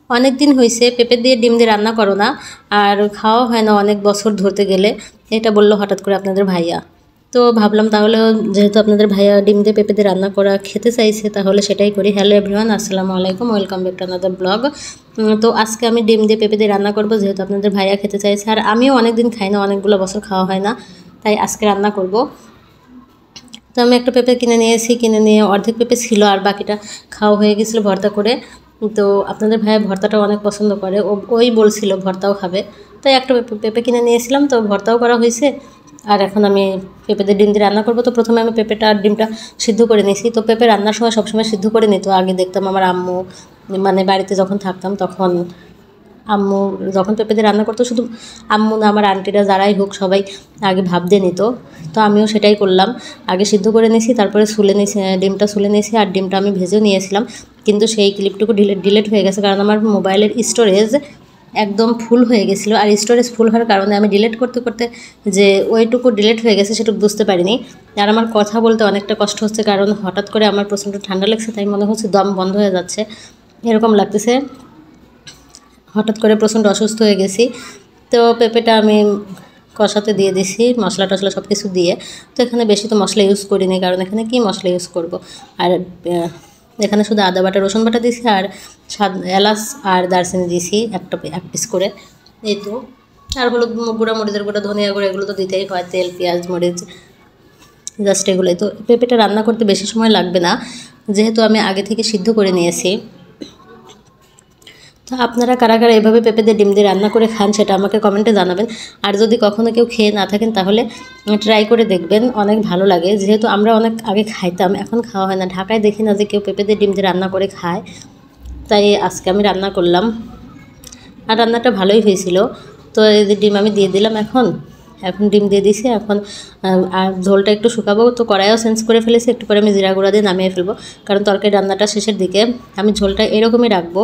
অনেক দিন হয়েছে পেঁপে দিয়ে ডিম দিয়ে রান্না করো না, আর খাওয়া হয় না অনেক বছর ধরতে গেলে, এটা বললো হঠাৎ করে আপনাদের ভাইয়া। তো ভাবলাম তাহলে যেহেতু আপনাদের ভাইয়া ডিম দিয়ে পেঁপে দিয়ে রান্না করা খেতে চাইছে তাহলে সেটাই করি। হ্যালো এভরিওয়ান, আসসালামু আলাইকুম, welcome back to another blog. তো আজকে আমি ডিম দিয়ে পেঁপে দিয়ে রান্না করব, যেহেতু আপনাদের ভাইয়া খেতে চাইছে আর আমিও অনেক দিন খাই না, অনেকগুলো বছর খাওয়া হয় না, তাই আজকে রান্না করব। তো আমি একটা পেঁপে কিনে নিয়েছি, কিনে নিয়ে অর্ধেক পেঁপে ছিল আর বাকিটা খাওয়া হয়ে গেছিলো ভর্তা করে। তো আপনাদের ভাইয়া ভর্তাটাও অনেক পছন্দ করে, ওই বলছিল ভর্তাও খাবে, তাই একটা পেঁপে কিনে নিয়েছিলাম, তো ভর্তাও করা হয়েছে। আর এখন আমি পেঁপে দিয়ে ডিম দিয়ে রান্না করবো। তো প্রথমে আমি পেঁপেটা আর ডিমটা সিদ্ধ করে নিয়েছি। তো পেঁপে রান্নার সময় সবসময় সিদ্ধ করে নিত, আগে দেখতাম আমার আম্মু, মানে বাড়িতে যখন থাকতাম তখন আম্মু যখন পেঁপে দিয়ে রান্না করতো, শুধু আম্মু না আমার আন্টিরা যারাই হোক সবাই আগে ভাপ দিয়ে নিত। তো আমিও সেটাই করলাম, আগে সিদ্ধ করে নিয়েছি, তারপরে সুলে নিয়েছি, ডিমটা সুলে নিয়েছি, আর ডিমটা আমি ভেজেও নিয়েছিলাম। কিন্তু সেই ক্লিপটুকু ডিলিট হয়ে গেছে, কারণ আমার মোবাইলের স্টোরেজ একদম ফুল হয়ে গেছিলো, আর স্টোরেজ ফুল হওয়ার কারণে আমি ডিলিট করতে করতে যে ওইটুকু ডিলিট হয়ে গেছে সেটুকু বুঝতে পারিনি। আর আমার কথা বলতে অনেকটা কষ্ট হচ্ছে, কারণ হঠাৎ করে আমার প্রচণ্ড ঠান্ডা লাগছে, তাই মনে হচ্ছে দম বন্ধ হয়ে যাচ্ছে, এরকম লাগতেছে। হঠাৎ করে প্রচণ্ড অসুস্থ হয়ে গেছি। তো পেঁপেটা আমি কষাতে দিয়ে দিছি, মশলা টশলা সব কিছু দিয়ে। তো এখানে বেশি তো মশলা ইউজ করিনি, কারণ এখানে কি মশলা ইউজ করব। আর এখানে শুধু আদা বাটা রসুন বাটা দিয়েছি, আর এলাচ আর দারচিনি দিয়েছি এক পিস করে, এই তো। আর হলুদ গুঁড়া, মরিচের গুঁড়া, ধনিয়া গুঁড়া, এগুলো তো দিতেই হয়, তেল পেঁয়াজ মরিচ জাস্ট এগুলোই। তো পেঁপেটা রান্না করতে বেশি সময় লাগবে না, যেহেতু আমি আগে থেকে সিদ্ধ করে নিয়েছি। তো আপনারা কারা কারা এভাবে পেঁপে দিয়ে ডিম দিয়ে রান্না করে খান সেটা আমাকে কমেন্টে জানাবেন। আর যদি কখনো কেউ খেয়ে না থাকেন তাহলে ট্রাই করে দেখবেন, অনেক ভালো লাগে। যেহেতু আমরা অনেক আগে খাইতাম, এখন খাওয়া হয় না, ঢাকায় দেখি না যে কেউ পেঁপে দিয়ে ডিম দিয়ে রান্না করে খায়, তাই আজকে আমি রান্না করলাম। আর রান্নাটা ভালোই হয়েছিল। তো এই যে ডিম আমি দিয়ে দিলাম, এখন ডিম দিয়ে দিছি। এখন আর ঝোলটা একটু শুকাবো, তো কড়াইও চেঞ্জ করে ফেলেছি, একটু পরে আমি জিরা গুঁড়া দিয়ে নামিয়ে ফেলবো, কারণ তরকারি রান্নাটা শেষের দিকে। আমি ঝোলটা এরকমই রাখবো,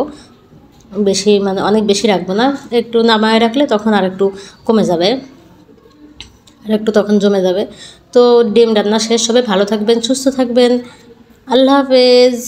বেশি মানে অনেক বেশি রাখবো না, একটু নামায় রাখলে তখন আর একটু কমে যাবে, আর একটু তখন জমে যাবে। তো ডিম রান্না শেষ হবে, ভালো থাকবেন, সুস্থ থাকবেন, আল্লাহ হাফেজ।